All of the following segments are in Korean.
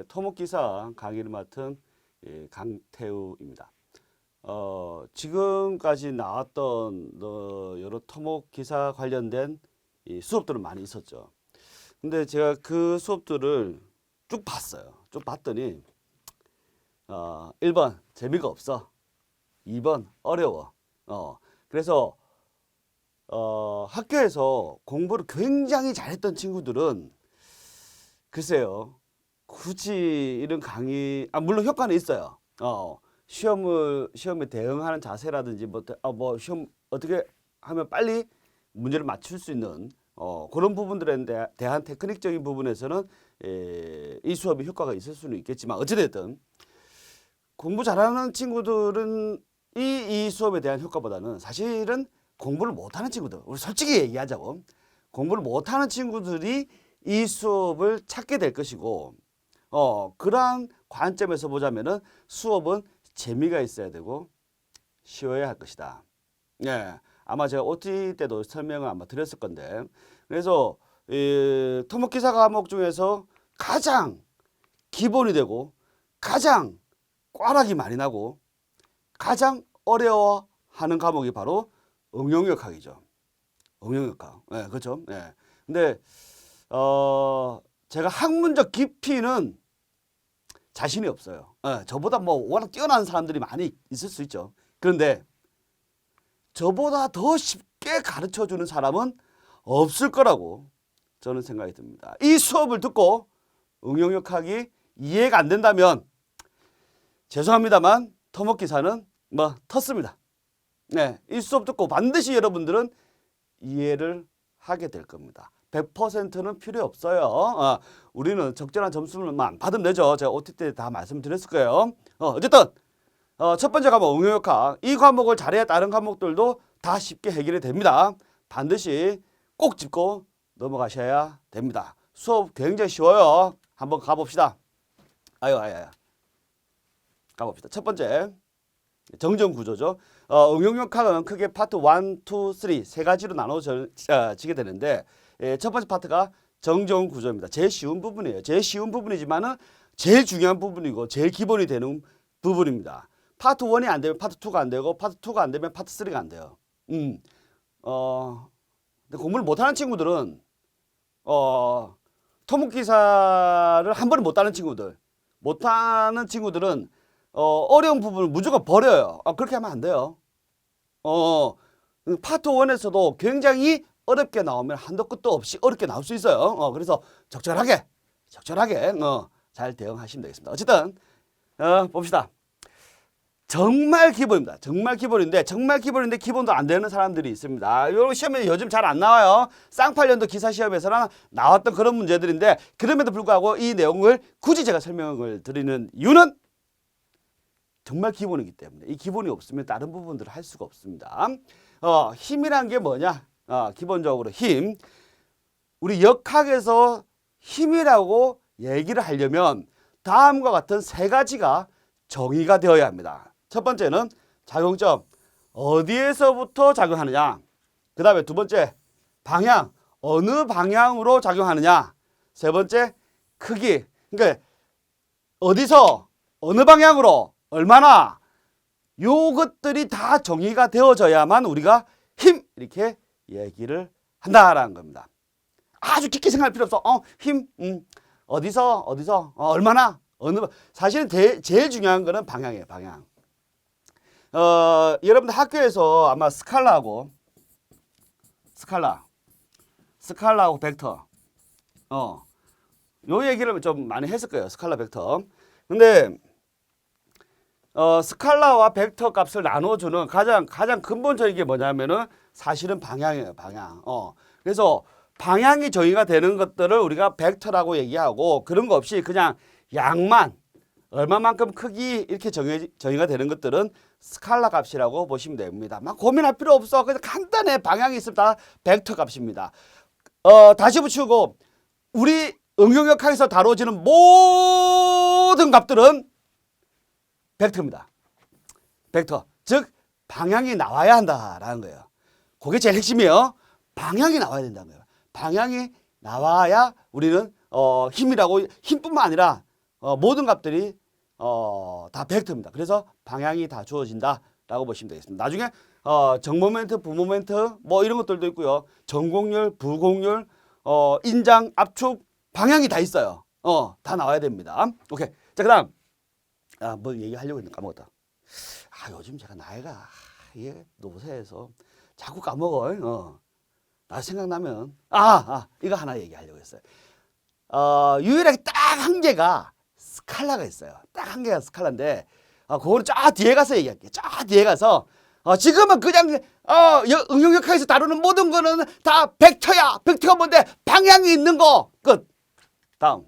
토목기사 강의를 맡은 강태우입니다. 지금까지 나왔던 여러 토목기사 관련된 수업들은 많이 있었죠. 근데 제가 그 수업들을 쭉 봤어요. 쭉 봤더니 1번 재미가 없어. 2번 어려워. 그래서 학교에서 공부를 굉장히 잘했던 친구들은 글쎄요. 굳이 이런 강의, 물론 효과는 있어요. 시험에 대응하는 자세라든지 뭐 시험 어떻게 하면 빨리 문제를 맞출 수 있는 그런 부분들에 대한 테크닉적인 부분에서는 이 수업이 효과가 있을 수는 있겠지만 어찌됐든 공부 잘하는 친구들은 이 수업에 대한 효과보다는 사실은 공부를 못하는 친구들, 우리 솔직히 얘기하자고 공부를 못하는 친구들이 이 수업을 찾게 될 것이고 그러한 관점에서 보자면은 수업은 재미가 있어야 되고 쉬워야 할 것이다. 예, 아마 제가 OT 때도 설명을 아마 드렸을 건데 그래서 이 토목기사 과목 중에서 가장 기본이 되고 가장 꽈락이 많이 나고 가장 어려워하는 과목이 바로 응용역학이죠. 응용역학. 예, 그렇죠. 예. 근데 제가 학문적 깊이는 자신이 없어요. 저보다 뭐 워낙 뛰어난 사람들이 많이 있을 수 있죠. 그런데 저보다 더 쉽게 가르쳐 주는 사람은 없을 거라고 저는 생각이 듭니다. 이 수업을 듣고 응용역학이 이해가 안 된다면 죄송합니다만 토목기사는 뭐 텄습니다. 네, 이 수업 듣고 반드시 여러분들은 이해를 하게 될 겁니다. 100%는 필요 없어요. 우리는 적절한 점수만 받으면 되죠. 제가 OT 때 다 말씀드렸을 거예요. 어쨌든 첫 번째 과목 응용역학, 이 과목을 잘해야 다른 과목들도 다 쉽게 해결이 됩니다. 반드시 꼭 짚고 넘어가셔야 됩니다. 수업 굉장히 쉬워요. 한번 가봅시다. 아유. 가봅시다. 첫 번째 정전 구조죠. 응용역학은 크게 파트 1, 2, 3 세 가지로 나눠지게 되는데 첫 번째 파트가 정전 구조입니다. 제일 쉬운 부분이에요. 제일 쉬운 부분이지만은 제일 중요한 부분이고 제일 기본이 되는 부분입니다. 파트 1이 안 되면 파트 2가 안 되고 파트 2가 안 되면 파트 3가 안 돼요. 근데 공부를 못하는 친구들은 토목기사를 한 번에 못하는 친구들은 어려운 부분을 무조건 버려요. 그렇게 하면 안 돼요. 파트 1에서도 굉장히 어렵게 나오면 한도 끝도 없이 어렵게 나올 수 있어요. 그래서 적절하게 잘 대응하시면 되겠습니다. 어쨌든 봅시다. 정말 기본입니다. 정말 기본인데 기본도 안 되는 사람들이 있습니다. 이런 시험에 요즘 잘 안 나와요. 쌍팔년도 기사 시험에서는 나왔던 그런 문제들인데 그럼에도 불구하고 이 내용을 굳이 제가 설명을 드리는 이유는 정말 기본이기 때문에 이 기본이 없으면 다른 부분들을 할 수가 없습니다. 힘이란 게 뭐냐? 기본적으로 힘. 우리 역학에서 힘이라고 얘기를 하려면 다음과 같은 세 가지가 정의가 되어야 합니다. 첫 번째는 작용점. 어디에서부터 작용하느냐. 그 다음에 두 번째 방향. 어느 방향으로 작용하느냐. 세 번째 크기. 그러니까 어디서 어느 방향으로 얼마나 요것들이 다 정의가 되어져야만 우리가 힘 이렇게 얘기를 한다라는 겁니다. 아주 깊게 생각할 필요 없어. 힘 어디서 얼마나 어느 사실은 제일 중요한 거는 방향이에요. 방향. 여러분들 학교에서 아마 스칼라하고 벡터 요 얘기를 좀 많이 했을 거예요. 스칼라 벡터. 근데 스칼라와 벡터 값을 나눠주는 가장 근본적인 게 뭐냐면은 사실은 방향이에요. 방향. 그래서 방향이 정의가 되는 것들을 우리가 벡터라고 얘기하고 그런 거 없이 그냥 양만 얼마만큼 크기 이렇게 정의가 되는 것들은 스칼라 값이라고 보시면 됩니다. 막 고민할 필요 없어. 그냥 간단해. 방향이 있으면 다 벡터 값입니다. 다시 붙이고 우리 응용역학에서 다뤄지는 모든 값들은 벡터입니다. 벡터. 즉 방향이 나와야 한다라는 거예요. 그게 제일 핵심이에요. 방향이 나와야 된다는 거예요. 방향이 나와야 우리는 힘이라고 힘뿐만 아니라 모든 값들이 다 벡터입니다. 그래서 방향이 다 주어진다라고 보시면 되겠습니다. 나중에 정모멘트, 부모멘트 뭐 이런 것들도 있고요. 전공률, 부공률, 인장, 압축, 방향이 다 있어요. 다 나와야 됩니다. 오케이. 자, 그다음 뭐 얘기하려고 했는데 까먹었다. 요즘 제가 나이가 이게 노쇠해서 자꾸 까먹어요. 나 생각나면 이거 하나 얘기하려고 했어요. 유일하게 딱 한 개가 스칼라가 있어요. 딱 한 개가 스칼라인데 그거는 저 뒤에 가서 얘기할게요. 저 뒤에 가서 지금은 그냥 응용역학에서 다루는 모든 거는 다 벡터야. 벡터가 뭔데? 방향이 있는 거. 끝. 다음.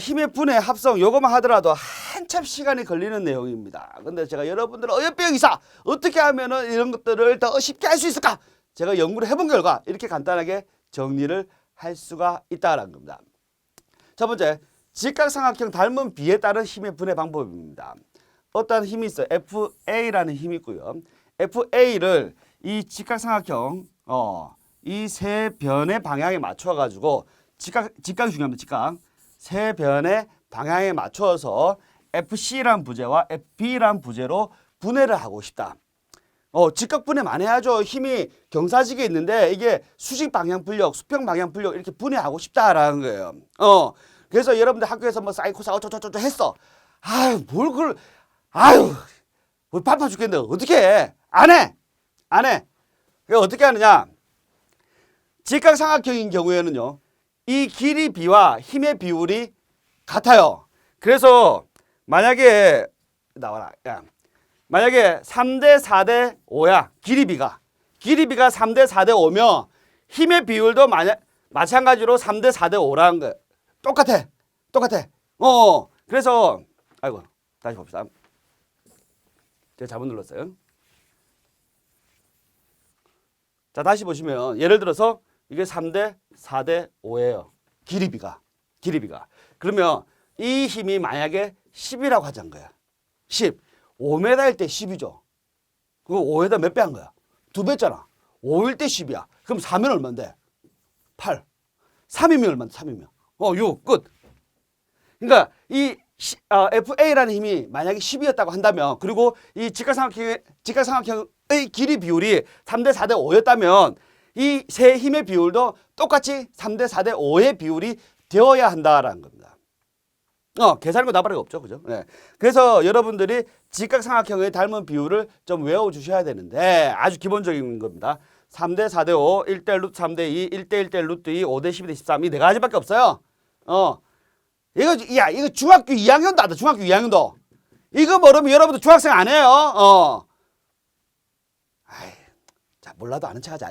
힘의 분해, 합성 요거만 하더라도 한참 시간이 걸리는 내용입니다. 근데 제가 여러분들 어여삐 기사 어떻게 하면은 이런 것들을 더 쉽게 할 수 있을까? 제가 연구를 해본 결과 이렇게 간단하게 정리를 할 수가 있다라는 겁니다. 첫 번째, 직각삼각형 닮은 비에 따른 힘의 분해 방법입니다. 어떤 힘이 있어요. FA라는 힘이 있고요. FA를 이 직각삼각형 이 세 변의 방향에 맞춰 가지고 직각이 중요합니다. 직각. 세 변의 방향에 맞춰서 FC란 부재와 FB란 부재로 분해를 하고 싶다. 직각 분해 많이 해야죠. 힘이 경사지게 있는데 이게 수직 방향 풀력, 수평 방향 풀력 이렇게 분해하고 싶다라는 거예요. 그래서 여러분들 학교에서 뭐 사인 코사 어쩌저쩌 했어. 뭘 바빠 죽겠는데 어떻게 해? 안 해. 그래서 어떻게 하느냐? 직각삼각형인 경우에는요. 이 길이 B와 힘의 비율이 같아요. 그래서 만약에 나와라. 만약에 3대 4대 5야. 길이 B가 3대 4대 5면 힘의 비율도 마찬가지로 3대 4대 5라는 거예요. 똑같아. 그래서 다시 봅시다. 제가 잘못 눌렀어요. 자, 다시 보시면 예를 들어서 이게 3대 4대 5예요. 길이 B가. 그러면 이 힘이 만약에 10이라고 하자는 거야. 10. 5m일 때 10이죠. 그거 5에다 몇 배 한 거야? 2배잖아. 5일 때 10이야. 그럼 4면 얼마인데? 8. 3이면 얼마인데? 3이면. 6. 끝. 그러니까 이 FA라는 힘이 만약에 10이었다고 한다면 그리고 이 직각삼각형의 길이 비율이 3대 4대 5였다면 이 세 힘의 비율도 똑같이 3대 4대 5의 비율이 되어야 한다라는 겁니다. 계산하고 나발이가 없죠. 그죠? 네. 그래서 여러분들이 직각삼각형의 닮은 비율을 좀 외워주셔야 되는데 아주 기본적인 겁니다. 3대 4대 5, 1대 루트 3대 2, 1대 1대 루트 2, 5대 12대 13 이 네 가지밖에 없어요. 이거 중학교 2학년도 안돼. 중학교 2학년도. 이거 모르면 여러분들 중학생 안 해요. 자, 몰라도 아는 척 하자.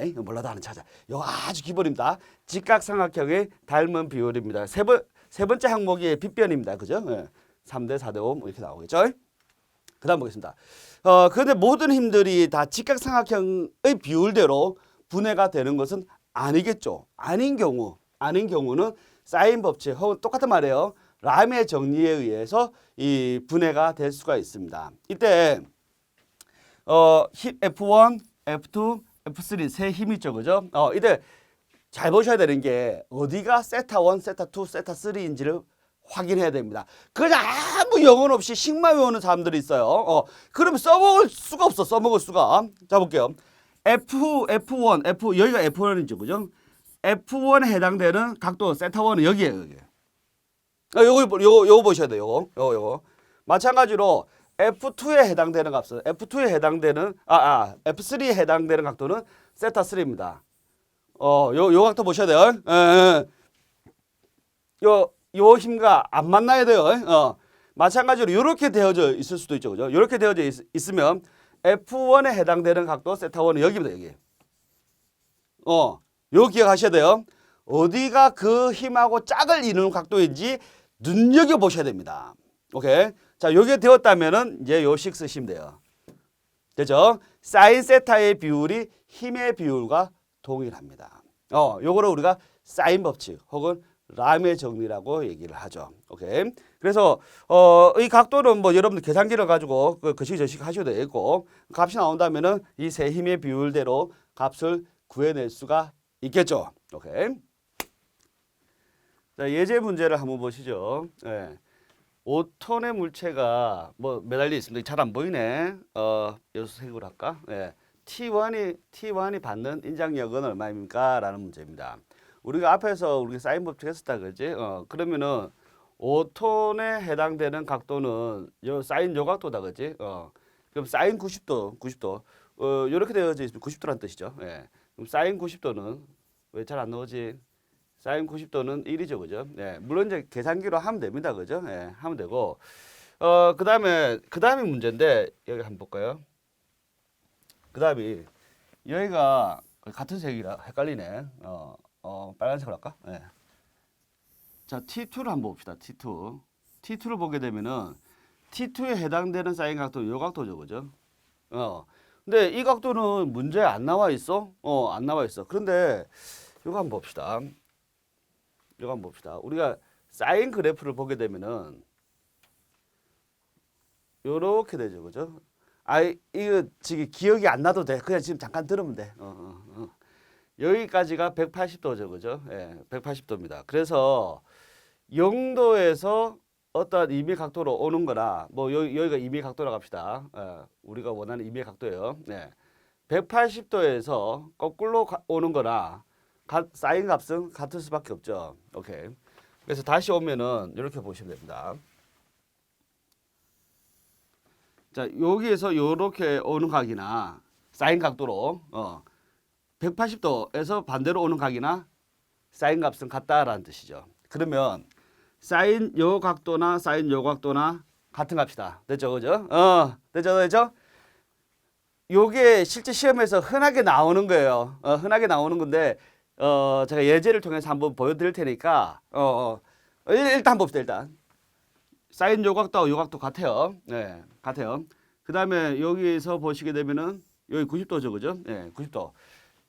이거 아주 기본입니다. 직각삼각형의 닮은 비율입니다. 세 번째 항목이 빗변입니다. 그죠? 3대 4대 5 이렇게 나오겠죠? 그 다음 보겠습니다. 그런데 모든 힘들이 다 직각삼각형의 비율대로 분해가 되는 것은 아니겠죠. 아닌 경우는 사인 법칙 혹은 똑같은 말이에요. 람의 정리에 의해서 이 분해가 될 수가 있습니다. 이때 F1, F2, F3 세 힘이 있죠. 그죠? 이때 잘 보셔야 되는 게 어디가 세타 1, 세타 2, 세타 3인지를 확인해야 됩니다. 그냥 아무 영혼 없이 식만 외우는 사람들이 있어요. 그러면 써먹을 수가 없어. 자, 볼게요. F1, 여기가 F1이죠. 그죠? F1에 해당되는 각도 세타 1은 여기에요. 요거 보셔야 돼요. 요거. 마찬가지로 F2에 해당되는 값은 F3에 해당되는 각도는 세타 3입니다. 요 각도 보셔야 돼요. 요 힘과 안 만나야 돼요. 마찬가지로 이렇게 되어져 있을 수도 있죠. 그죠? 이렇게 되어져 있으면 F1에 해당되는 각도 세타 1은 여기입니다. 여기. 요 기억하셔야 돼요. 어디가 그 힘하고 짝을 이루는 각도인지 눈여겨 보셔야 됩니다. 오케이. 자, 요게 되었다면은 이제 요식 쓰시면 돼요. 되죠? 사인 세타의 비율이 힘의 비율과 동일합니다. 요거를 우리가 사인 법칙 혹은 람의 정리라고 얘기를 하죠. 오케이. 그래서 이 각도는 뭐 여러분들 계산기를 가지고 그식 저식 하셔도 되고 값이 나온다면은 이 세 힘의 비율대로 값을 구해낼 수가 있겠죠. 오케이. 자, 예제 문제를 한번 보시죠. 예. 5톤의 물체가 뭐 매달려 있습니다. 잘 안 보이네. 여수색으로 할까? 예. T1이 받는 인장력은 얼마입니까? 라는 문제입니다. 우리가 앞에서 우리가 사인 법칙 했었다 그지? 그러면은 5톤에 해당되는 각도는 요 사인 요각도다 그지? 그럼 사인 90도. 요렇게 되어져 있으면 90도란 뜻이죠. 예. 그럼 사인 90도는 왜 잘 안 나오지? 사인 90도는 1이죠, 그죠? 예, 물론 이제 계산기로 하면 됩니다, 그죠? 예, 하면 되고, 그다음이 문제인데 여기 한번 볼까요? 그다음이 여기가 같은 색이라 헷갈리네. 빨간색으로 할까? 예. 자, T2를 한번 봅시다. T2를 보게 되면은 T2에 해당되는 사인 각도 요 각도죠, 그죠? 근데 이 각도는 문제에 안 나와 있어? 안 나와 있어. 그런데 이거 한번 봅시다. 이거 한번 봅시다. 우리가 사인 그래프를 보게 되면은 요렇게 되죠, 그죠? 이거 지금 기억이 안 나도 돼. 그냥 지금 잠깐 들으면 돼. 여기까지가 180도죠, 그죠? 예, 180도입니다. 그래서 0도에서 어떤 임의 각도로 오는 거나 뭐 여기가 임의 각도라고 합시다. 우리가 원하는 임의 각도예요. 네. 180도에서 거꾸로 오는 거나 사인 값은 같을 수밖에 없죠. 오케이. 그래서 다시 오면은 이렇게 보시면 됩니다. 자, 여기에서 이렇게 오는 각이나 사인 각도로 180도에서 반대로 오는 각이나 사인 값은 같다라는 뜻이죠. 그러면 사인 요 각도나 사인 요 각도나 같은 값이다. 됐죠, 그죠? 됐죠. 요게 실제 시험에서 흔하게 나오는 거예요. 흔하게 나오는 건데 제가 예제를 통해서 한번 보여드릴 테니까 일단 한번 봅시다. 일단 사인 요각도하고 요각도 같아요. 네, 같아요. 그 다음에 여기서 보시게 되면은 여기 90도죠, 그죠? 네, 90도.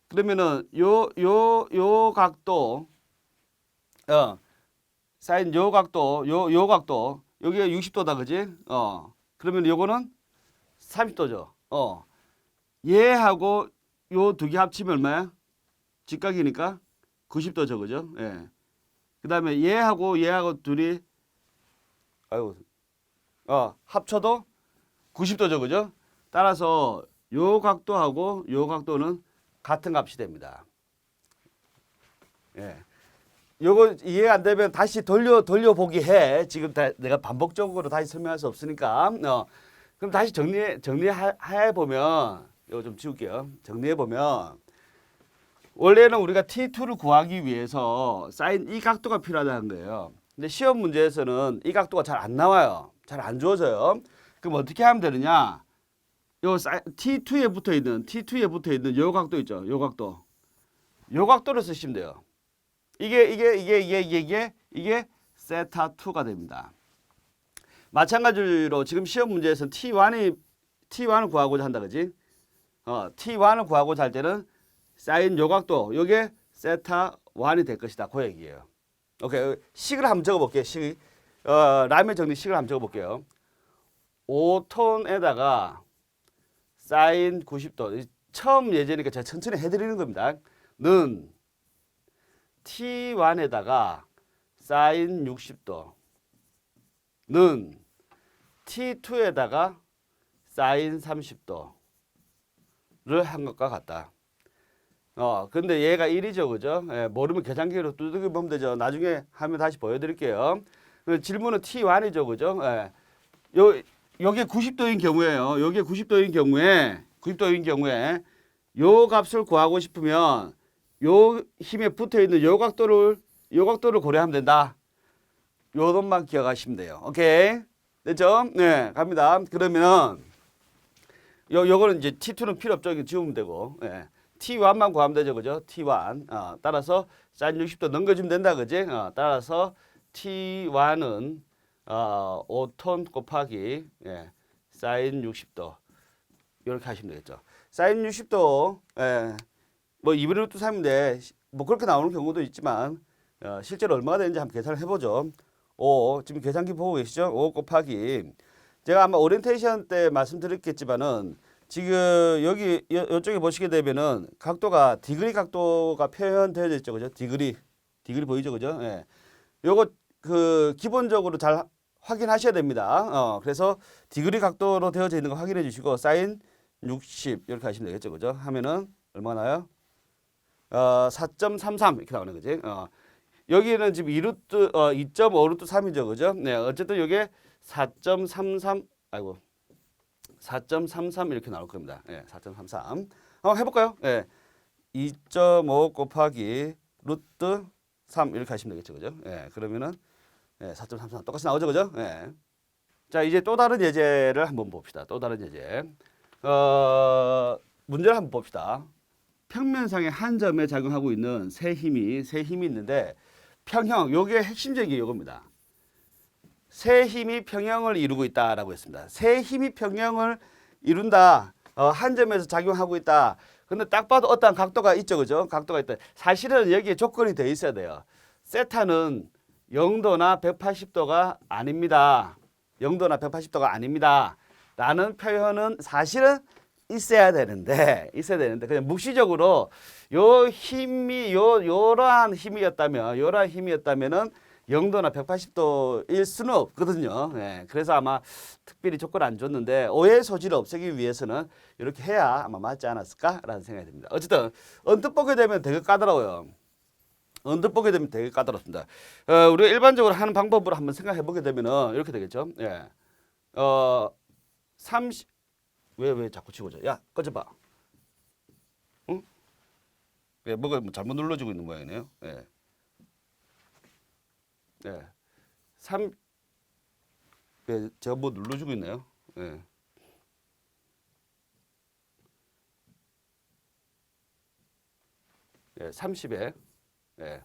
그러면은 요 각도 사인 요 각도 요 각도 여기가 60도다, 그지? 그러면 요거는 30도죠. 얘하고 요 두 개 합치면 얼마야? 직각이니까 90도죠, 그죠? 예. 그다음에 얘하고 둘이 합쳐도 90도죠, 그죠? 따라서 요 각도하고 요 각도는 같은 값이 됩니다. 예. 요거 이해 안 되면 다시 돌려보기 해. 지금 내가 반복적으로 다시 설명할 수 없으니까. 그럼 다시 정리해 보면 이거 좀 지울게요. 정리해 보면 원래는 우리가 T2를 구하기 위해서 사인 이 각도가 필요하다는 거예요. 근데 시험 문제에서는 이 각도가 잘 안 나와요. 잘 안 주어져요. 그럼 어떻게 하면 되느냐? T2에 붙어 있는 요 각도 있죠. 요 각도. 요 각도를 쓰시면 돼요. 이게 세타 2가 됩니다. 마찬가지로 지금 시험 문제에서 T1을 구하고자 한다, 그지? T1을 구하고자 할 때는 사인 요각도 요게 세타 1이 될 것이다. 그 얘기예요. 오케이. 식을 한번 적어볼게요. 라면 정리 식을 한번 적어볼게요. 5톤에다가 사인 90도. 처음 예제니까 제가 천천히 해드리는 겁니다. 는 T1에다가 사인 60도. 는 T2에다가 사인 30도를 한 것과 같다. 근데 얘가 1이죠, 그죠? 예, 모르면 계산기로 두들겨 보면 되죠. 나중에 하면 다시 보여드릴게요. 질문은 T1이죠, 그죠? 예. 요게 90도인 경우에요. 요게 90도인 경우에 요 값을 구하고 싶으면 요 힘에 붙어 있는 요 각도를 고려하면 된다. 요것만 기억하시면 돼요. 오케이. 됐죠? 네, 갑니다. 그러면 요거는 이제 T2는 필요 없죠. 지우면 되고. 예. T1만 구하면 되죠. 그죠? T1. 따라서 사인 60도 넘겨주면 된다. 그지? 따라서 T1은 5톤 곱하기 사인 60도. 이렇게 하시면 되겠죠. 사인 60도 뭐 2분의 루트 3인데 뭐 그렇게 나오는 경우도 있지만 실제로 얼마가 되는지 한번 계산을 해보죠. 5 지금 계산기 보고 계시죠? 5 곱하기 제가 아마 오리엔테이션 때 말씀드렸겠지만은 지금 여기 이쪽에 보시게 되면은 각도가 디그리 각도가 표현되어 있죠, 그죠? 디그리 보이죠, 그죠? 예. 요거 그 기본적으로 잘 확인하셔야 됩니다. 그래서 디그리 각도로 되어져 있는 거 확인해 주시고 사인 60 이렇게 하시면 되겠죠. 그죠? 하면은 얼마 나요? 4.33 이렇게 나오는 거지. 여기는 지금 2루트 2.5루트 3이죠. 그죠? 네. 어쨌든 이게 4.33 아이고 4.33 이렇게 나올 겁니다. 예, 4.33. 한번 해볼까요? 예, 2.5 곱하기 루트 3 이렇게 하시면 되겠죠. 그죠? 예, 그러면은 예, 4.33 똑같이 나오죠. 그죠? 예. 자, 이제 또 다른 예제를 한번 봅시다. 또 다른 예제. 문제를 한번 봅시다. 평면상의 한 점에 작용하고 있는 세 힘이 있는데 평형, 요게 핵심적인 게 이겁니다. 세 힘이 평형을 이루고 있다라고 했습니다. 세 힘이 평형을 이룬다. 한 점에서 작용하고 있다. 근데 딱 봐도 어떠한 각도가 있죠. 그죠? 각도가 있다. 사실은 여기에 조건이 돼 있어야 돼요. 세타는 0도나 180도가 아닙니다. 0도나 180도가 아닙니다. 라는 표현은 사실은 있어야 되는데 그냥 묵시적으로 요 힘이 요러한 힘이었다면은 0도나 180도일 수는 없거든요. 예, 그래서 아마 특별히 조건 안 줬는데 오해 소지를 없애기 위해서는 이렇게 해야 아마 맞지 않았을까라는 생각이 듭니다. 어쨌든 언뜻 보게 되면 되게 까다로워요. 언뜻 보게 되면 되게 까다롭습니다. 우리가 일반적으로 하는 방법으로 한번 생각해 보게 되면은 이렇게 되겠죠. 예. 30 왜 자꾸 치고자? 야, 꺼져봐. 응? 예, 뭐가 잘못 눌러주고 있는 모양이네요. 예. 예. 3 예, 제가 뭐 눌러주고 있나요? 예. 예, 30에 예.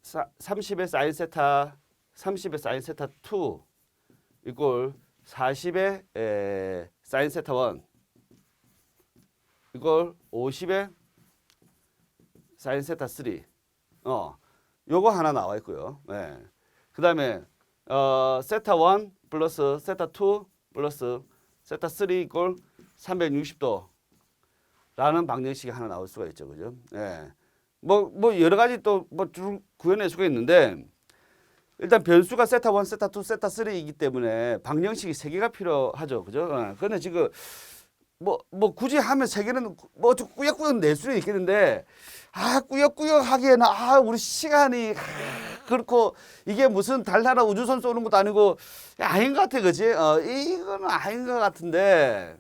30의 사인 세타 30의 사인 세타 2 이꼴 40의 사인 세타 1 이걸 50의 사인 세타 3 요거 하나 나와 있고요. 예. 그다음에 세타 1 플러스 세타 2 플러스 세타 3 이꼴 360도 라는 방정식이 하나 나올 수가 있죠. 그죠? 예. 뭐 여러 가지 또 뭐 구현할 수가 있는데 일단 변수가 세타 1, 세타 2, 세타 3이기 때문에 방정식이 세 개가 필요하죠. 그죠? 그런데 지금 뭐 굳이 하면 세 개는 뭐 좀 꾸역꾸역 낼 수는 있겠는데 꾸역꾸역 하기에는 우리 시간이 그렇고 이게 무슨 달나라 우주선 쏘는 것도 아니고 아닌 것 같아. 그지? 이거는 아닌 것 같은데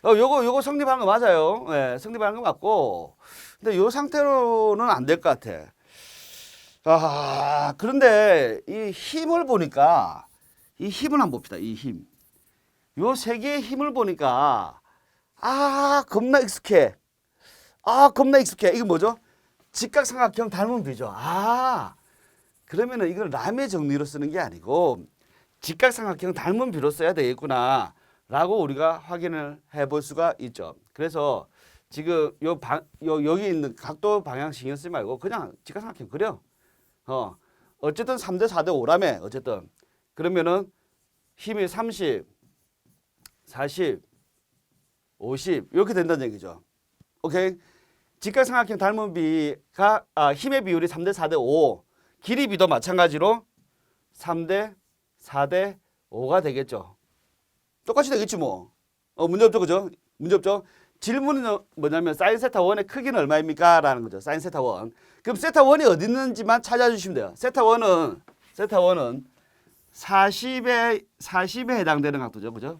요거 성립하는 거 맞아요. 예, 성립하는 거 맞고 근데 요 상태로는 안 될 것 같아. 그런데 이 힘을 보니까 이 힘을 한번 봅시다. 이 힘. 요 세 개의 힘을 보니까 겁나 익숙해. 겁나 익숙해. 이거 뭐죠? 직각삼각형 닮은 비죠. 그러면은 이걸 람의 정리로 쓰는 게 아니고 직각삼각형 닮은 비로 써야 되겠구나 라고 우리가 확인을 해볼 수가 있죠. 그래서 지금 여기 있는 각도 방향 신경 쓰지 말고 그냥 직각삼각형 그려. 어쨌든 3대 4대 5라며 어쨌든 그러면은 힘이 30 40 50 이렇게 된다는 얘기죠. 오케이. 직각삼각형 닮은 비가 힘의 비율이 3대 4대 5 길이 비도 마찬가지로 3대 4대 5가 되겠죠. 똑같이 되겠지 뭐. 문제 없죠. 그죠? 문제 없죠. 질문은 뭐냐면 사인 세타 1의 크기는 얼마입니까? 라는 거죠. 사인 세타 1. 그럼 세타 1이 어디 있는지만 찾아주시면 돼요. 세타 1은 40에 해당되는 각도죠. 그죠?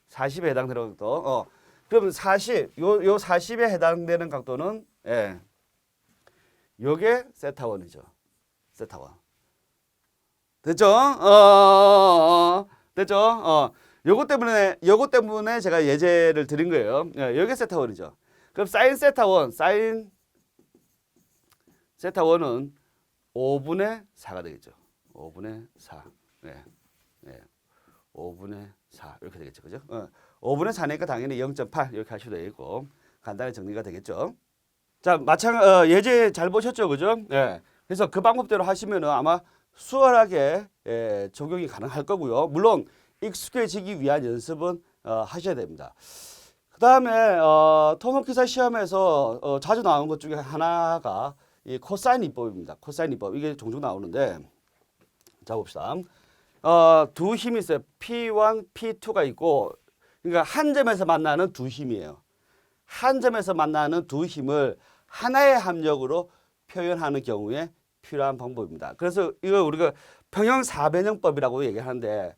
40에 해당되는 각도. 그럼 40, 요 40에 해당되는 각도는 요게 세타 1이죠. 세타 1. 됐죠? 됐죠? 요것 때문에 제가 예제를 드린 거예요. 여기 세타 1이죠. 그럼 사인 세타 1, 사인 세타 1은 5분의 4가 되겠죠. 5분의 4. 5분의 4 이렇게 되겠죠. 그죠? 5분의 4니까 당연히 0.8 이렇게 하셔도 되겠고 간단히 정리가 되겠죠. 자, 예제 잘 보셨죠. 그죠? 그래서 그 방법대로 하시면은 아마 수월하게 적용이 가능할 거고요. 물론 익숙해지기 위한 연습은 하셔야 됩니다. 그 다음에 토목기사 시험에서 자주 나오는 것 중에 하나가 이 코사인 이법입니다. 코사인 이법 이게 종종 나오는데 자 봅시다. 두 힘이 있어요. P1, P2가 있고 그러니까 한 점에서 만나는 두 힘이에요. 한 점에서 만나는 두 힘을 하나의 함력으로 표현하는 경우에 필요한 방법입니다. 그래서 이거 우리가 평형 사변형법이라고 얘기하는데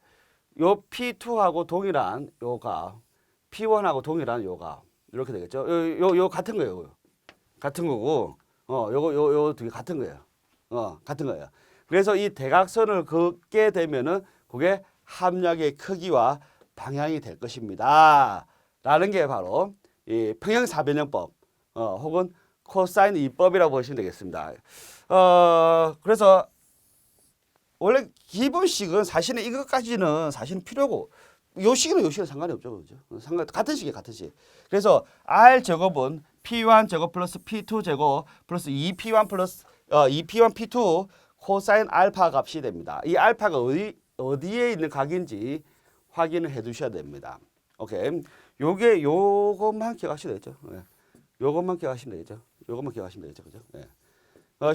요 P2하고 동일한 요가 P1하고 동일한 요가 이렇게 되겠죠. 요 같은 거예요. 같은 거고 요 두 개 같은 거예요. 같은 거예요. 그래서 이 대각선을 긋게 되면은 그게 함력의 크기와 방향이 될 것입니다. 라는 게 바로 이 평형사변형법 혹은 코사인 이법이라고 보시면 되겠습니다. 그래서 원래 기본식은 사실은 이것까지는 사실은 필요고 요 식이는 요 식은 상관이 없죠. 그죠? 같은 식이에요. 같은 식. 그래서 R 제곱은 P1 제곱 플러스 P2 제곱 플러스 2P1 플러스 2P1 P2 코사인 알파 값이 됩니다. 이 알파가 어디에 있는 각인지 확인을 해 두셔야 됩니다. 오케이. 요것만 기억하시면 되겠죠. 네. 요것만 기억하시면 되겠죠. 요것만 기억하시면 되겠죠. 그죠? 네.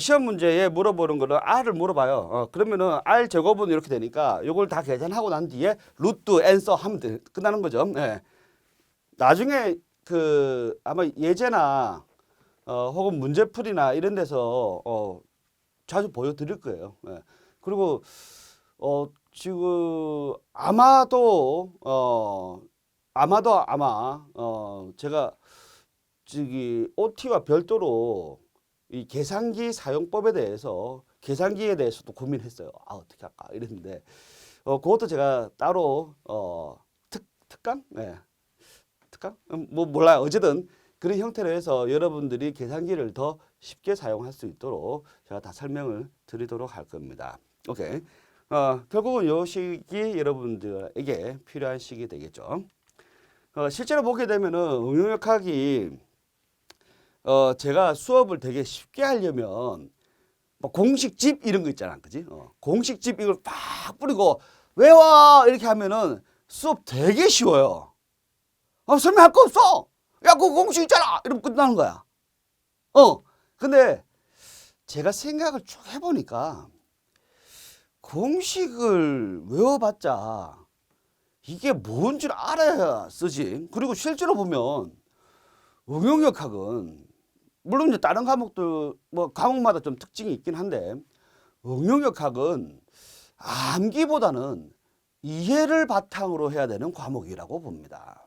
시험 문제에 물어보는 거는 R을 물어봐요. 그러면은 R 제곱은 이렇게 되니까 요걸 다 계산하고 난 뒤에 루트 N서 하면 끝나는 거죠. 네. 나중에 그 아마 예제나 혹은 문제풀이나 이런 데서 자주 보여드릴 거예요. 네. 그리고 지금 아마도 아마 제가 저기 OT와 별도로 이 계산기 사용법에 대해서 계산기에 대해서도 고민했어요. 어떻게 할까 이랬는데 그것도 제가 따로 특강? 네. 특강? 뭐 몰라요. 어쨌든 그런 형태로 해서 여러분들이 계산기를 더 쉽게 사용할 수 있도록 제가 다 설명을 드리도록 할 겁니다. 오케이. 결국은 이 식이 여러분들에게 필요한 식이 되겠죠. 실제로 보게 되면은 응용역학이 제가 수업을 되게 쉽게 하려면 뭐 공식집 이런 거 있잖아, 그지? 공식집 이걸 팍 뿌리고 외워 이렇게 하면은 수업 되게 쉬워요. 설명할 거 없어. 야, 그거 공식 있잖아. 이러면 끝나는 거야. 근데 제가 생각을 쭉 해보니까 공식을 외워봤자 이게 뭔 줄 알아야 쓰지. 그리고 실제로 보면 응용역학은 물론 이제 다른 과목들 뭐 과목마다 좀 특징이 있긴 한데 응용역학은 암기보다는 이해를 바탕으로 해야 되는 과목이라고 봅니다.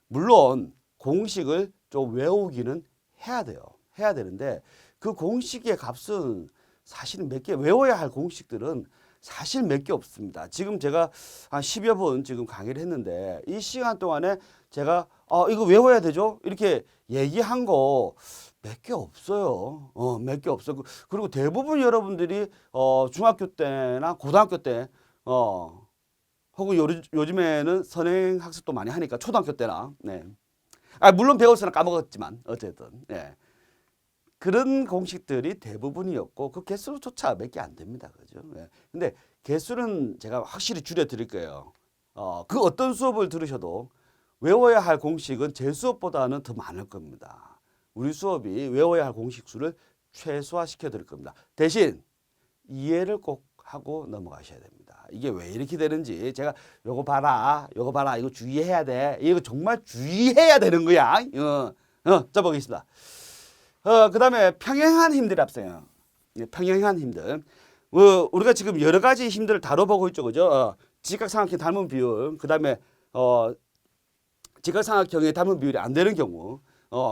물론 공식을 좀 외우기는 해야 돼요. 해야 되는데 그 공식의 값은 사실은 몇 개 외워야 할 공식들은 사실 몇 개 없습니다. 지금 제가 한 10여 분 지금 강의를 했는데 이 시간 동안에 제가 이거 외워야 되죠? 이렇게 얘기한 거 몇 개 없어요. 몇 개 없어. 그리고 대부분 여러분들이 중학교 때나 고등학교 때 혹은 요즘에는 선행학습도 많이 하니까 초등학교 때나 네. 물론 배웠으나 까먹었지만 어쨌든 네. 그런 공식들이 대부분이었고 그 개수조차 몇 개 안 됩니다. 그죠? 네. 근데 개수는 제가 확실히 줄여 드릴 거예요. 그 어떤 수업을 들으셔도 외워야 할 공식은 제 수업보다는 더 많을 겁니다. 우리 수업이 외워야 할 공식 수를 최소화시켜 드릴 겁니다. 대신 이해를 꼭 하고 넘어가셔야 됩니다. 이게 왜 이렇게 되는지 제가 요거 봐라 이거 주의해야 돼. 이거 정말 주의해야 되는 거야. 자 보겠습니다. 그 다음에 평행한 힘들이 앞서요. 평행한 힘들. 우리가 지금 여러 가지 힘들을 다뤄보고 있죠. 그죠? 직각삼각형 닮은 비율. 그 다음에 직각삼각형의 닮은 비율이 안 되는 경우.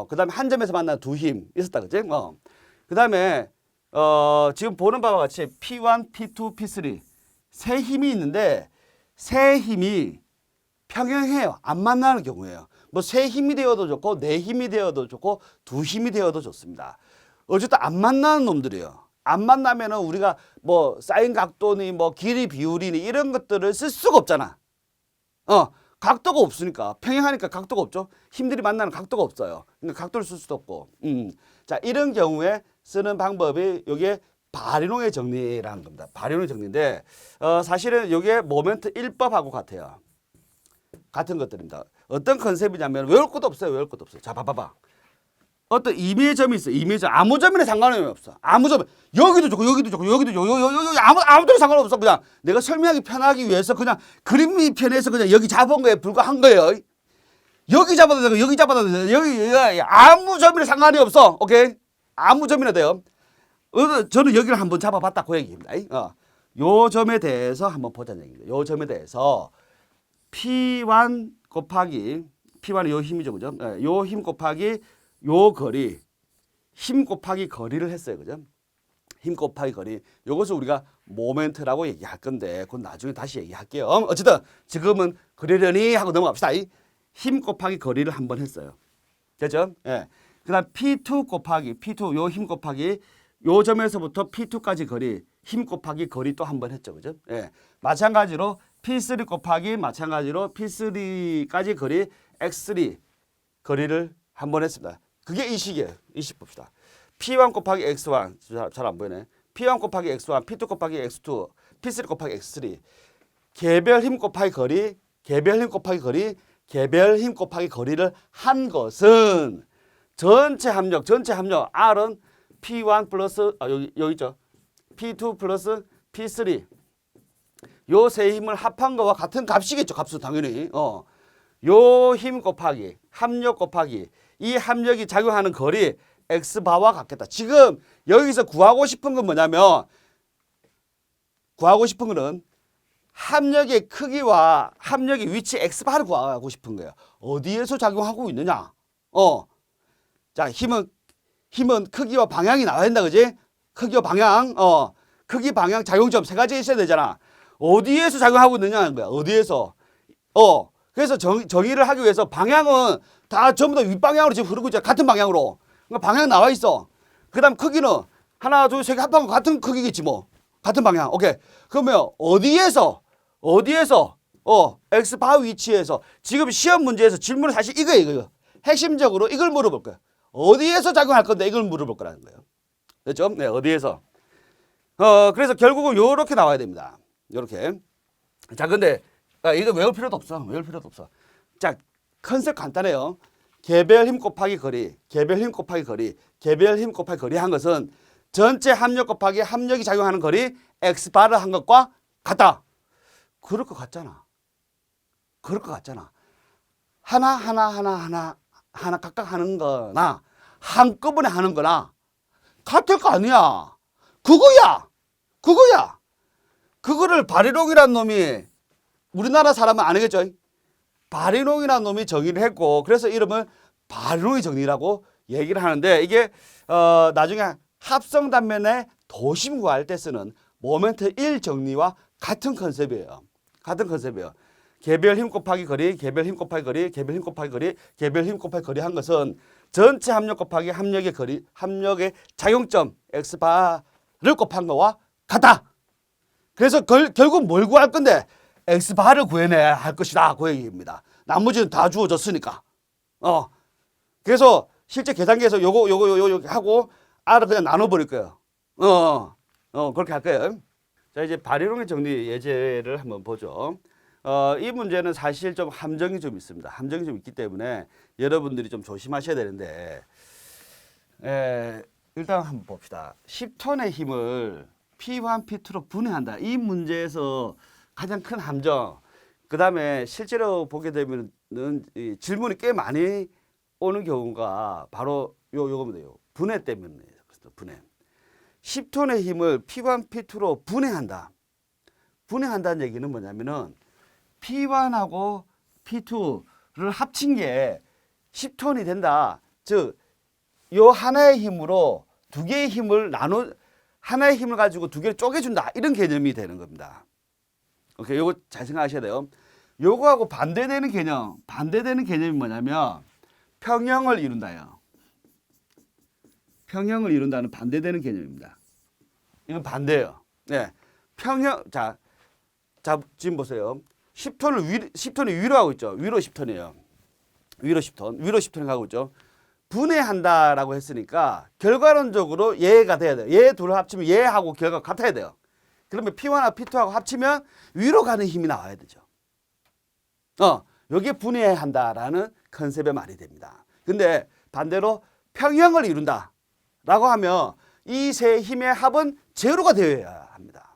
그 다음에 한 점에서 만난 두 힘 있었다. 그지? 그 다음에 지금 보는 바와 같이 P1, P2, P3 세 힘이 있는데 세 힘이 평행해요. 안 만나는 경우예요. 뭐 세 힘이 되어도 좋고 네 힘이 되어도 좋고 두 힘이 되어도 좋습니다. 어쨌든 안 만나는 놈들이에요. 안 만나면은 우리가 뭐 사인 각도니 뭐 길이 비율이니 이런 것들을 쓸 수가 없잖아. 각도가 없으니까 평행하니까 각도가 없죠. 힘들이 만나는 각도가 없어요. 그러니까 각도를 쓸 수도 없고. 자 이런 경우에 쓰는 방법이 여기에 바리놉의 정리라는 겁니다. 바리놉의 정리인데 사실은 여기에 모멘트 1법하고 같아요. 같은 것들입니다. 어떤 컨셉이냐면 외울 것도 없어요. 외울 것도 없어요. 자 봐봐봐. 어떤 임의의 점이 있어. 임의의 점. 아무 점이나 상관이 없어. 아무 점. 여기도 좋고 여기도 좋고 여기도 좋고 여기 아무데나 상관없어. 그냥 내가 설명하기 편하기 위해서 그냥 그림이 편해서 그냥 여기 잡은 거에 불과한 거예요. 여기 잡아도 되고 여기 잡아도 되고 여기 아무 점이나 상관이 없어. 오케이? 아무 점이나 돼요. 저는 여기를 한번 잡아봤다 그 얘기입니다. 요 점에 대해서 한번 보자는 얘기입니다. 요 점에 대해서 P1 곱하기 P1은 요 힘이죠, 그죠? 요 힘 곱하기 요 거리, 힘 곱하기 거리를 했어요, 그죠? 힘 곱하기 거리. 요것을 우리가 모멘트라고 얘기할 건데 그건 나중에 다시 얘기할게요. 어쨌든 지금은 그러려니 하고 넘어갑시다. 힘 곱하기 거리를 한번 했어요. 됐죠? 예. 그다음 P2 곱하기 P2 요 힘 곱하기 요 점에서부터 P2까지 거리, 힘 곱하기 거리 또 한번 했죠. 그죠? 예. 마찬가지로 P3 곱하기 마찬가지로 P3까지 거리 X3 거리를 한번 했습니다. 그게 이 식이에요. 이 식 봅시다. P1 곱하기 X1 잘 안 보이네. P1 곱하기 X1, P2 곱하기 X2, P3 곱하기 X3 개별 힘 곱하기 거리, 개별 힘 곱하기 거리, 개별 힘 곱하기 거리를 한 것은 전체 합력 R은 P1 플러스 여기 있죠. P2 플러스 P3 요 세 힘을 합한 거와 같은 값이겠죠. 값은 당연히. 요 힘 곱하기 합력 곱하기 이 합력이 작용하는 거리 X바와 같겠다. 지금 여기서 구하고 싶은 건 뭐냐면 구하고 싶은 거는 합력의 크기와 합력의 위치 X바를 구하고 싶은 거예요. 어디에서 작용하고 있느냐. 자, 힘은 크기와 방향이 나와야 된다. 그지? 크기와 방향. 크기, 방향, 작용점 세 가지 있어야 되잖아. 어디에서 작용하고 있느냐는 거야. 어디에서. 그래서 정의를 하기 위해서 방향은 다 전부 다 윗방향으로 지금 흐르고 있잖아. 같은 방향으로. 그러니까 방향 나와 있어. 그 다음 크기는 하나, 둘, 세 개 합한 거 같은 크기겠지 뭐. 같은 방향. 오케이. 그러면 어디에서 X바 위치에서 지금 시험 문제에서 질문은 사실 이거예요. 핵심적으로 이걸 물어볼 거야. 어디에서 작용할 건데 이걸 물어볼 거라는 거예요. 됐죠? 네, 어디에서. 그래서 결국은 요렇게 나와야 됩니다. 요렇게. 자, 근데 이거 외울 필요도 없어. 자, 컨셉 간단해요. 개별 힘 곱하기 거리, 개별 힘 곱하기 거리, 개별 힘 곱하기 거리 한 것은 전체 합력 곱하기 합력이 작용하는 거리 X바를 한 것과 같다. 그럴 것 같잖아. 하나 각각 하는 거나 한꺼번에 하는 거나 같을 거 아니야. 그거야. 그거를 바리롱이라는 놈이 우리나라 사람은 아니겠죠. 바리롱이라는 놈이 정의를 했고 그래서 이름을 바리롱의 정리라고 얘기를 하는데 이게 나중에 합성 단면에 도심 구할 때 쓰는 모멘트 1 정리와 같은 컨셉이에요. 개별 힘 곱하기 거리, 개별 힘 곱하기 거리, 개별 힘 곱하기 거리, 개별 힘 곱하기 거리 한 것은 전체 합력 곱하기 합력의 거리, 합력의 작용점 X바를 곱한 거와 같다. 그래서 결국 뭘 구할 건데 X바를 구해내야 할 것이다. 그 얘기입니다. 나머지는 다 주어졌으니까. 그래서 실제 계산기에서 요거 하고 R을 그냥 나눠버릴 거예요. 그렇게 할 거예요. 자, 이제 바리롱의 정리 예제를 한번 보죠. 이 문제는 사실 좀 함정이 좀 있습니다. 함정이 좀 있기 때문에 여러분들이 좀 조심하셔야 되는데, 일단 한번 봅시다. 10톤의 힘을 P1, P2로 분해한다. 이 문제에서 가장 큰 함정. 그 다음에 실제로 보게 되면은 이 질문이 꽤 많이 오는 경우가 바로 요겁니다. 분해 때문이에요. 그래서 분해. 10톤의 힘을 P1, P2로 분해한다는 얘기는 뭐냐면은 P1하고 P2를 합친 게 10톤이 된다. 즉, 요 하나의 힘으로 두 개의 힘을 하나의 힘을 가지고 두 개를 쪼개준다. 이런 개념이 되는 겁니다. 오케이, 요거 잘 생각하셔야 돼요. 요거하고 반대되는 개념이 뭐냐면 평형을 이룬다요. 평형을 이룬다는 반대되는 개념입니다. 이건 반대예요. 네. 평형, 자, 지금 보세요. 10톤이 위로 하고 있죠. 위로 10톤이에요. 위로 10톤이 가고 있죠. 분해한다라고 했으니까 결과론적으로 얘가 돼야 돼요. 얘 둘을 합치면 얘하고 결과가 같아야 돼요. 그러면 P1하고 P2하고 합치면 위로 가는 힘이 나와야 되죠. 여기에 분해한다라는 컨셉의 말이 됩니다. 근데 반대로 평형을 이룬다라고 하면 이 세 힘의 합은 제로가 되어야 합니다.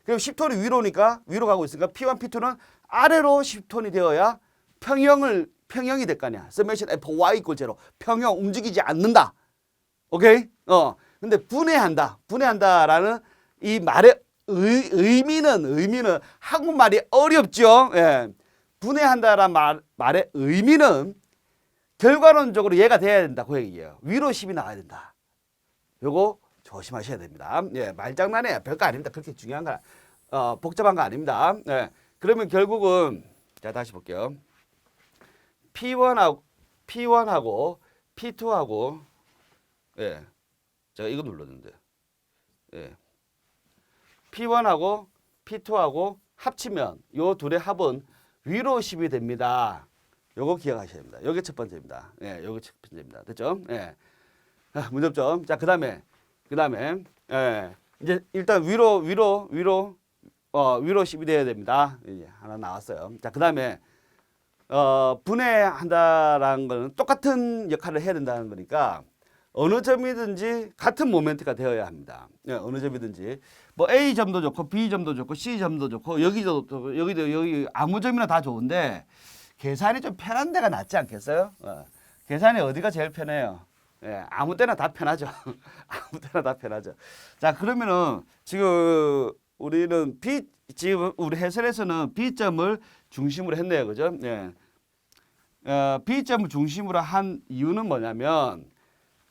그럼 10톤이 위로니까 위로 가고 있으니까 P1, P2는 아래로 10톤이 되어야 평형이 될 거 아니야. 서메이션 FY 이퀄 제로. 평형 움직이지 않는다. 오케이? 근데 분해한다라는 이 말의 의미는 한국말이 어렵죠. 예. 분해한다라는 말의 의미는 결과론적으로 얘가 돼야 된다. 그 얘기예요. 위로 10이 나와야 된다. 요거 조심하셔야 됩니다. 예, 말장난이에요. 별거 아닙니다. 그렇게 중요한 거, 복잡한 거 아닙니다. 예. 그러면 결국은 자 다시 볼게요. P1하고 P2하고 예. 제가 이거 눌렀는데. 예. P1하고 P2하고 합치면 요 둘의 합은 위로 10이 됩니다. 요거 기억하셔야 됩니다. 요게 첫 번째입니다. 예, 요게 첫 번째입니다. 됐죠? 예. 문제점. 자, 그다음에 예. 이제 일단 위로 10이 돼야 됩니다. 이제 하나 나왔어요. 자, 그다음에 분해한다라는 거는 똑같은 역할을 해야 된다는 거니까 어느 점이든지 같은 모멘트가 되어야 합니다. 예, 어느 점이든지 뭐 A 점도 좋고 B 점도 좋고 C 점도 좋고 여기도 여기 아무 점이나 다 좋은데 계산이 좀 편한 데가 낫지 않겠어요? 계산이 어디가 제일 편해요? 예, 아무 때나 다 편하죠. 아무 때나 다 편하죠. 자, 그러면은 지금 우리는 지금 우리 해설에서는 B점을 중심으로 했네요. 그죠? 예. B점을 중심으로 한 이유는 뭐냐면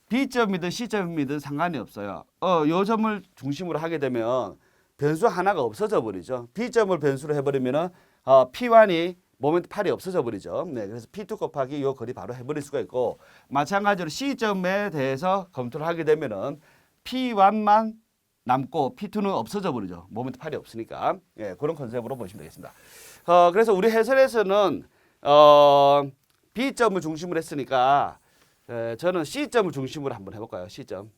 B점이든 C점이든 상관이 없어요. 요 점을 중심으로 하게 되면 변수 하나가 없어져 버리죠. B점을 변수로 해버리면은 P1이 모멘트 8이 없어져 버리죠. 네, 그래서 P2 곱하기 요 거리 바로 해버릴 수가 있고 마찬가지로 C점에 대해서 검토를 하게 되면은 P1만 남고 P2는 없어져 버리죠. 모멘트 8이 없으니까. 예, 그런 컨셉으로 보시면 되겠습니다. 그래서 우리 해설에서는 B점을 중심으로 했으니까 저는 C점을 중심으로 한번 해볼까요? C점을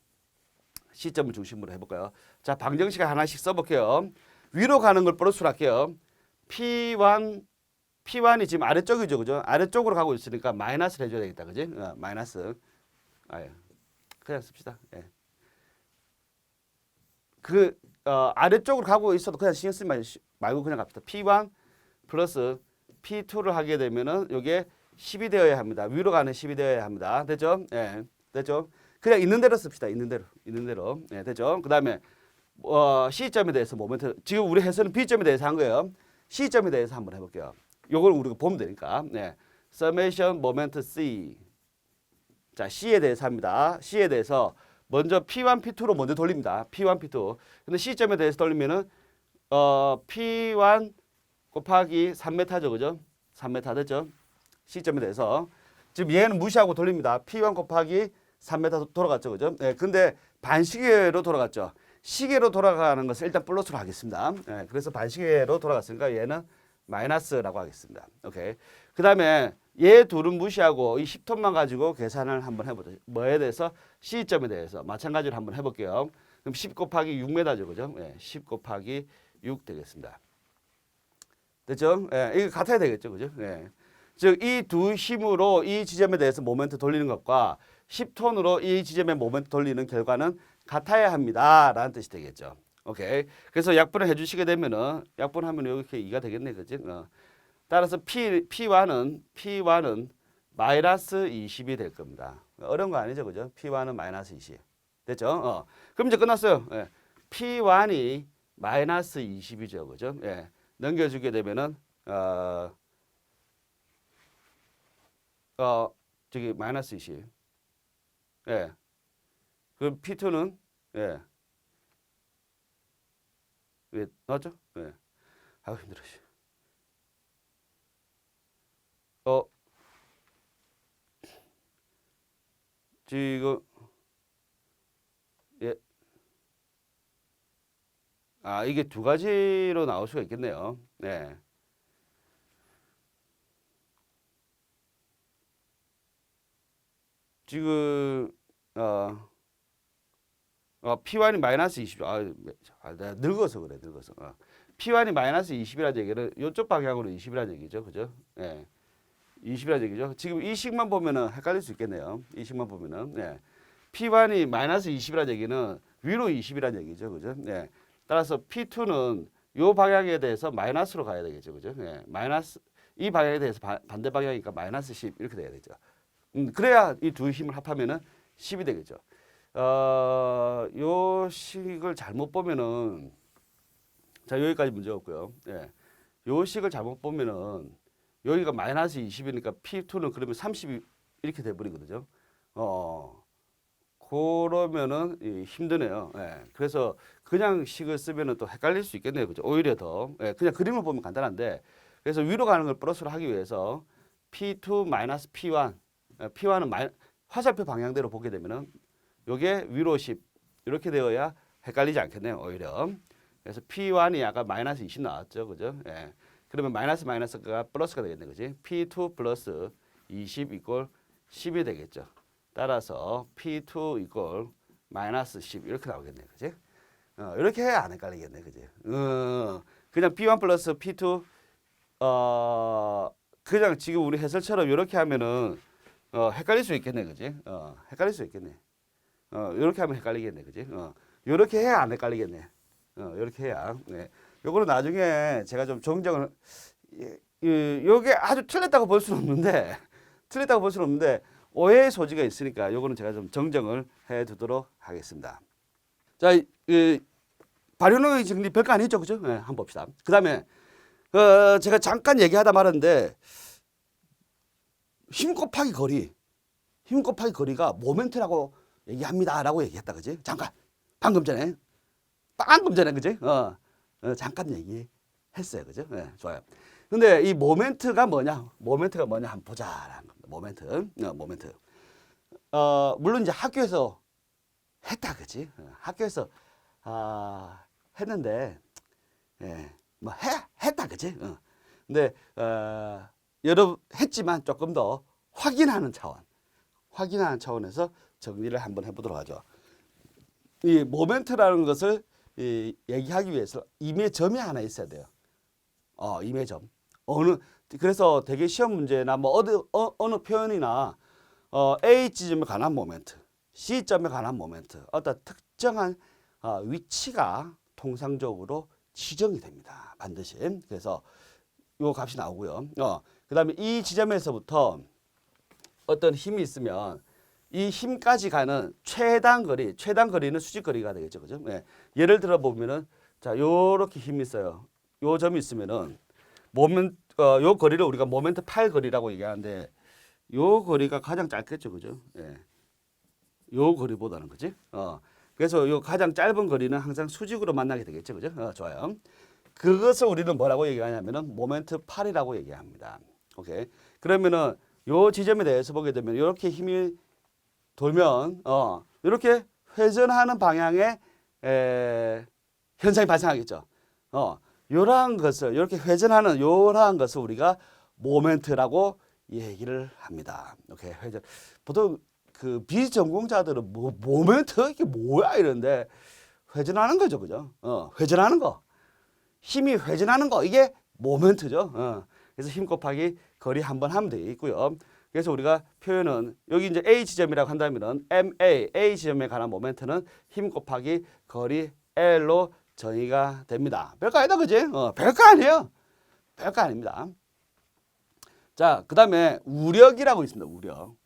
중심으로 해볼까요? 자, 방정식 하나씩 써볼게요. 위로 가는 걸 플러스로 할게요. P1이 지금 아래쪽이죠, 그죠? 아래쪽으로 가고 있으니까 마이너스를 해줘야 되겠다, 그지? 마이너스. 그냥 씁시다. 예. 아래쪽으로 가고 있어도 그냥 신경 쓰지 말고 그냥 갑시다. P1 플러스 P2를 하게 되면은 요게 10이 되어야 합니다. 위로 가는 10이 되어야 합니다. 됐죠? 예. 됐죠? 그냥 있는 대로 씁시다. 있는 대로. 예, 됐죠? 그다음에 C점에 대해서 모멘트 지금 우리 해설은 B점에 대해서 한 거예요. C점에 대해서 한번 해 볼게요. 요걸 우리가 보면 되니까. 네. 서메이션 모멘트 C. 자, C에 대해서 합니다. C에 대해서 먼저 P1, P2로 먼저 돌립니다. P1, P2. 근데 C점에 대해서 돌리면은 P1 곱하기 3m죠. 그죠? 3m 됐죠? C점에 대해서 지금 얘는 무시하고 돌립니다. P1 곱하기 3m 돌아갔죠. 그죠? 네, 근데 반시계로 돌아갔죠. 시계로 돌아가는 것을 일단 플러스로 하겠습니다. 네, 그래서 반시계로 돌아갔으니까 얘는 마이너스라고 하겠습니다. 오케이. 그 다음에 얘 둘은 무시하고 이 10톤만 가지고 계산을 한번 해보죠. 뭐에 대해서? C점에 대해서 마찬가지로 한번 해볼게요. 그럼 10 곱하기 6m죠. 그죠? 네, 10 곱하기 6 되겠습니다. 됐죠? 예, 이거 같아야 되겠죠. 그죠? 예. 즉, 이 두 힘으로 이 지점에 대해서 모멘트 돌리는 것과 10톤으로 이 지점에 모멘트 돌리는 결과는 같아야 합니다. 라는 뜻이 되겠죠. 오케이. 그래서 약분을 해주시게 되면은, 약분하면 이렇게 2가 되겠네. 그지? 따라서 P1은 마이너스 20이 될 겁니다. 어려운 거 아니죠. 그죠? P1은 마이너스 20. 됐죠? 그럼 이제 끝났어요. 예. P1이 마이너스 20이죠. 그죠? 예. 넘겨주게 되면은, 저기 마이너스 20. 예. 그럼 P2는, 예. 왜, 나왔죠? 예. 아우, 힘들어. 지금, 예. 이게 두 가지로 나올 수가 있겠네요. 네. 지금 P1이 마이너스 20. 내가 늙어서 그래. P1이 마이너스 20이라는 얘기는 이쪽 방향으로 20이라는 얘기죠. 그죠? 예. 20이라는 얘기죠. 지금 이 식만 보면은 헷갈릴 수 있겠네요. 이 식만 보면은. 예. P1이 마이너스 20이라는 얘기는 위로 20이라는 얘기죠. 그죠? 예. 따라서 P2는 요 방향에 대해서 마이너스로 가야 되겠죠. 그죠? 예. 마이너스 이 방향에 대해서 반대 방향이니까 마이너스 10 이렇게 돼야 되죠. 그래야 이 두 힘을 합하면은 10이 되겠죠. 요 식을 잘못 보면은 자, 여기까지 문제 없고요. 예. 요 식을 잘못 보면은 여기가 마이너스 20이니까 P2는 그러면 30이 이렇게 돼 버리거든요. 그러면은 힘드네요. 예. 그래서 그냥 식을 쓰면은 또 헷갈릴 수 있겠네요. 그죠? 오히려 더. 예. 그냥 그림을 보면 간단한데 그래서 위로 가는 걸 플러스로 하기 위해서 P2 마이너스 P1 P1은 화살표 방향대로 보게 되면은 요게 위로 10 이렇게 되어야 헷갈리지 않겠네요. 오히려. 그래서 P1이 아까 마이너스 20 나왔죠. 그죠? 예. 그러면 마이너스가 플러스가 되겠네. 그지? P2 플러스 20 이꼴 10이 되겠죠. 따라서 P2 이꼴 마이너스 10 이렇게 나오겠네. 그지? 이렇게 해야 안 헷갈리겠네. 그지? 그냥 P1 플러스 P2 그냥 지금 우리 해설처럼 이렇게 하면은 헷갈릴 수 있겠네. 그지? 헷갈릴 수 있겠네. 이렇게 하면 헷갈리겠네. 그지? 이렇게 해야 안 헷갈리겠네. 이렇게 해야. 네. 요거는 나중에 제가 좀 정정을 요게 아주 틀렸다고 볼 수는 없는데 오해의 소지가 있으니까 요거는 제가 좀 정정을 해 두도록 하겠습니다. 자, 발효능의 정리 별거 아니죠. 그죠? 네, 한번 봅시다. 그다음에 제가 잠깐 얘기하다 말았는데 힘 곱하기 거리가 모멘트라고 얘기합니다라고 얘기했다. 그지? 잠깐. 방금 전에 그지? 잠깐 얘기했어요. 그죠? 네, 좋아요. 근데 이 모멘트가 뭐냐 한번 보자라는 겁니다. 모멘트. 물론 이제 학교에서 했다. 그지? 학교에서 했는데 예, 뭐 했다. 그지? 근데 여러분 했지만 조금 더 확인하는 차원에서 정리를 한번 해보도록 하죠. 이 모멘트라는 것을 얘기하기 위해서 임의점이 하나 있어야 돼요. 임의점. 그래서 되게 시험 문제나 뭐 어느 표현이나 A 지점에 관한 모멘트, C점에 관한 모멘트, 어떤 특정한 위치가 통상적으로 지정이 됩니다. 반드시. 그래서 요 값이 나오고요. 그다음에 이 지점에서부터 어떤 힘이 있으면 이 힘까지 가는 최단 거리는 수직거리가 되겠죠. 그죠? 네. 예를 들어 보면은 자, 요렇게 힘이 있어요. 요 점이 있으면은 요 거리를 우리가 모멘트 8 거리라고 얘기하는데 요 거리가 가장 짧겠죠. 그죠? 예. 요 거리보다는 그지? 그래서 요 가장 짧은 거리는 항상 수직으로 만나게 되겠죠. 그죠? 좋아요. 그것을 우리는 뭐라고 얘기하냐면은 모멘트 8이라고 얘기합니다. 오케이. 그러면은 요 지점에 대해서 보게 되면 이렇게 힘이 돌면 이렇게 회전하는 방향의 현상이 발생하겠죠. 이러한 것을 이렇게 회전하는 이러한 것을 우리가 모멘트라고 얘기를 합니다. 오케이. 회전. 보통 그 비전공자들은 모멘트 이게 뭐야 이런데 회전하는 거죠. 그죠? 회전하는 거. 힘이 회전하는 거 이게 모멘트죠. 그래서 힘 곱하기 거리 한번 하면 되겠고요. 그래서 우리가 표현은 여기 이제 A 지점이라고 한다면은 A 지점에 관한 모멘트는 힘 곱하기 거리 L로 정의가 됩니다. 별거 아니다, 그지? 별거 아니에요. 별거 아닙니다. 자, 그다음에 우력이라고 있습니다. 우력.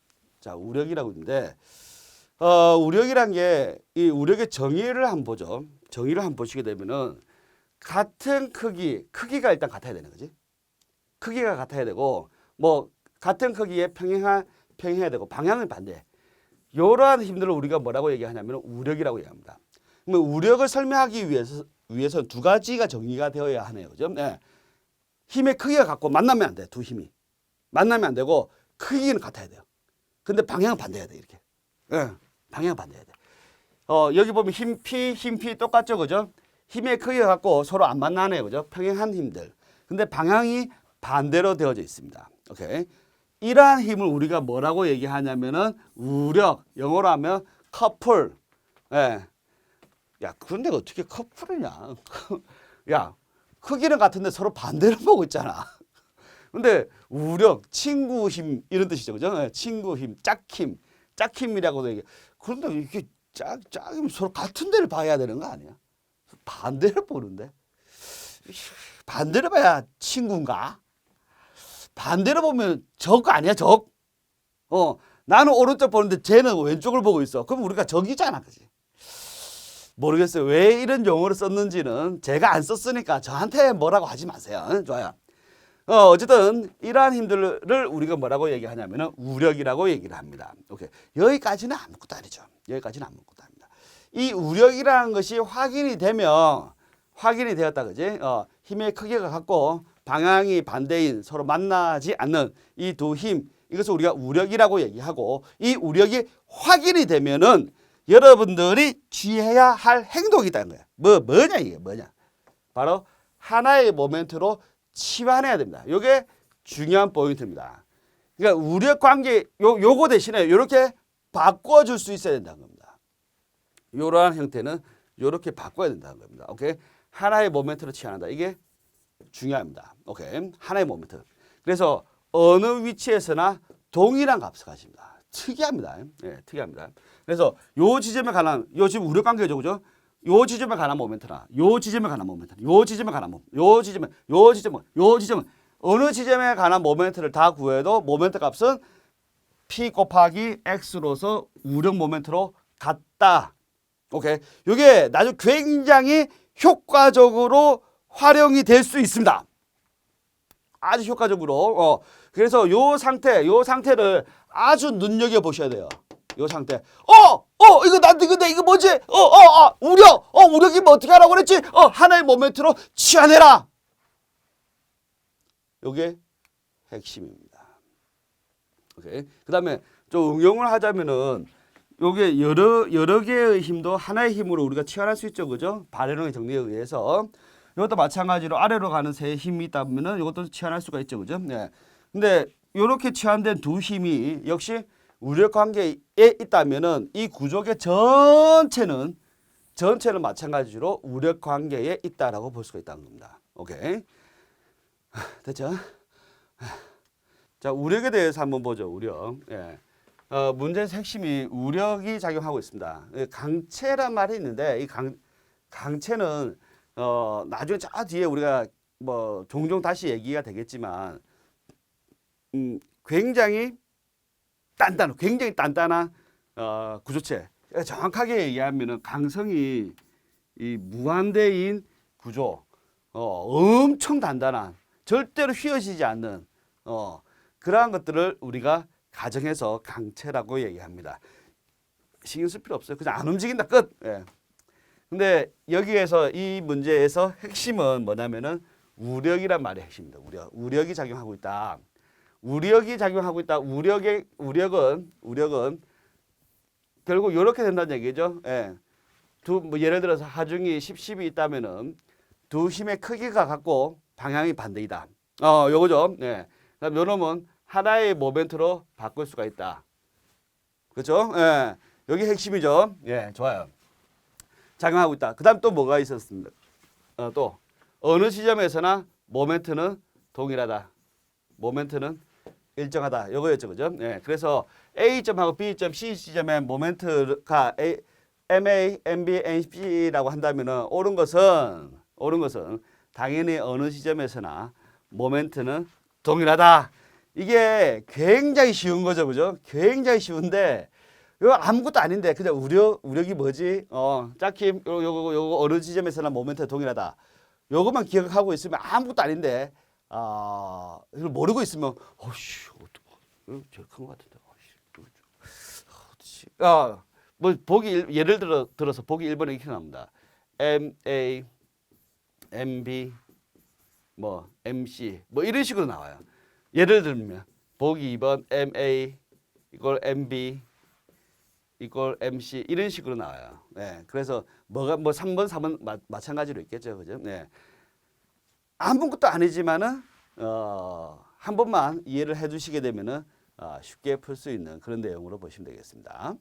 자, 우력이라고 있는데 우력이란 게 이 우력의 정의를 한번 보죠. 정의를 한번 보시게 되면은 같은 크기가 일단 같아야 되는 거지. 크기가 같아야 되고 뭐 같은 크기에 평행해야 되고 방향은 반대. 이러한 힘들을 우리가 뭐라고 얘기하냐면 우력이라고 얘기합니다. 그러면 우력을 설명하기 위해서 두 가지가 정의가 되어야 하네요. 그죠? 네. 힘의 크기가 같고 만나면 안 돼. 두 힘이. 만나면 안 되고 크기는 같아야 돼요. 근데 방향은 반대해야 돼. 이렇게. 네. 방향은 반대해야 돼. 여기 보면 힘 P 똑같죠. 그죠? 힘의 크기가 같고 서로 안 만나네요. 그죠? 평행한 힘들. 근데 방향이 반대로 되어져 있습니다. 오케이. 이러한 힘을 우리가 뭐라고 얘기하냐면은 우력, 영어로 하면 커플. 예. 야, 근데 어떻게 커플이냐? 야, 크기는 같은데 서로 반대로 보고 있잖아. 근데 우력, 친구 힘 이런 뜻이죠. 그죠? 친구 힘, 짝힘이라고도 얘기해. 그런데 이게 짝이면 서로 같은 데를 봐야 되는 거 아니야? 반대를 보는데 반대를 봐야 친구인가? 반대로 보면 적 아니야 적? 나는 오른쪽 보는데 쟤는 왼쪽을 보고 있어. 그럼 우리가 적이잖아, 그지? 모르겠어요. 왜 이런 용어를 썼는지는 제가 안 썼으니까 저한테 뭐라고 하지 마세요. 좋아요. 어쨌든 이러한 힘들을 우리가 뭐라고 얘기하냐면은 우력이라고 얘기를 합니다. 오케이. 여기까지는 아무것도 아니죠. 여기까지는 아무것도 아닙니다. 이 우력이라는 것이 확인이 되었다, 그지? 힘의 크기가 같고 방향이 반대인 서로 만나지 않는 이 두 힘, 이것을 우리가 우력이라고 얘기하고, 이 우력이 확인이 되면은 여러분들이 취해야 할 행동이 있다는 거야. 뭐냐 이게 뭐냐? 바로 하나의 모멘트로 치환해야 됩니다. 이게 중요한 포인트입니다. 그러니까 우력 관계 요거 대신에 이렇게 바꿔줄 수 있어야 된다는 겁니다. 이러한 형태는 이렇게 바꿔야 된다는 겁니다. 오케이? 하나의 모멘트로 치환한다. 이게 중요합니다. 오케이? 하나의 모멘트. 그래서 어느 위치에서나 동일한 값을 가집니다. 특이합니다. 예, 특이합니다. 그래서 요 지점에 관한, 요 지금 우력 관계죠, 그죠? 요 지점에 관한 모멘트나, 요 지점에 관한 모멘트나, 요 지점에 관한 모멘트, 요 지점은 어느 지점에 관한 모멘트를 다 구해도 모멘트 값은 P 곱하기 X로서 우력 모멘트로 같다. 오케이. 이게 나중에 굉장히 효과적으로 활용이 될 수 있습니다. 아주 효과적으로. 그래서 요 상태를 아주 눈여겨 보셔야 돼요. 요 상태. 이거 근데 이거 뭐지? 우력이 뭐 어떻게 하라고 그랬지? 하나의 모멘트로 치환해라. 요게 핵심입니다. 오케이. 그다음에 좀 응용을 하자면은 요게 여러 개의 힘도 하나의 힘으로 우리가 치환할 수 있죠, 그죠? 바레롱의 정리에 의해서. 이것도 마찬가지로 아래로 가는 세 힘이 있다면은 이것도 치환할 수가 있죠, 그죠? 네. 근데 이렇게 치환된 두 힘이 역시 우력 관계에 있다면은 이 구조의 전체는 마찬가지로 우력 관계에 있다라고 볼 수가 있다는 겁니다. 오케이. 됐죠? 자, 우력에 대해서 한번 보죠. 우력. 예. 문제의 핵심이 우력이 작용하고 있습니다. 강체란 말이 있는데 이 강체는 나중에 저 뒤에 우리가 뭐 종종 다시 얘기가 되겠지만 굉장히 단단한 구조체. 정확하게 얘기하면은 강성이 이 무한대인 구조, 엄청 단단한, 절대로 휘어지지 않는 그러한 것들을 우리가 가정해서 강체라고 얘기합니다. 신경 쓸 필요 없어요. 그냥 안 움직인다 끝. 예. 근데 여기에서 이 문제에서 핵심은 뭐냐면은 우력이란 말이 핵심입니다. 우력이 작용하고 있다. 우력이 작용하고 있다. 우력은 결국 이렇게 된다는 얘기죠. 예. 뭐 예를 들어서 하중이 10이 있다면은 두 힘의 크기가 같고 방향이 반대이다. 요거죠. 예. 그다음 요놈은 하나의 모멘트로 바꿀 수가 있다. 그렇죠? 예. 여기 핵심이죠. 예, 좋아요. 작용하고 있다. 그다음 또 뭐가 있었습니다. 또 어느 시점에서나 모멘트는 동일하다. 모멘트는 일정하다. 요거였죠, 그죠? 예. 그래서 A점하고 B점, C점의 모멘트가 MA, MB, NC라고 한다면은 옳은 것은 당연히 어느 시점에서나 모멘트는 동일하다. 이게 굉장히 쉬운 거죠, 그죠? 굉장히 쉬운데 이거 아무것도 아닌데 그냥 우력이 뭐지? 짝힘 요거 어느 지점에서나 모멘트 동일하다. 요것만 기억하고 있으면 아무것도 아닌데 이걸 모르고 있으면 제일 큰 것 같은데. 뭐 보기 예를 들어서 보기 1번에 이렇게 나옵니다. MA, MB, 뭐 MC 뭐 이런 식으로 나와요. 예를 들면 보기 2번 MA 이걸 MB 이걸 MC 이런 식으로 나와요. 네, 그래서 뭐가 뭐 3번, 4번 마찬가지로 있겠죠, 그죠? 네, 아무것도 아니지만은 한 번만 이해를 해주시게 되면은 쉽게 풀 수 있는 그런 내용으로 보시면 되겠습니다.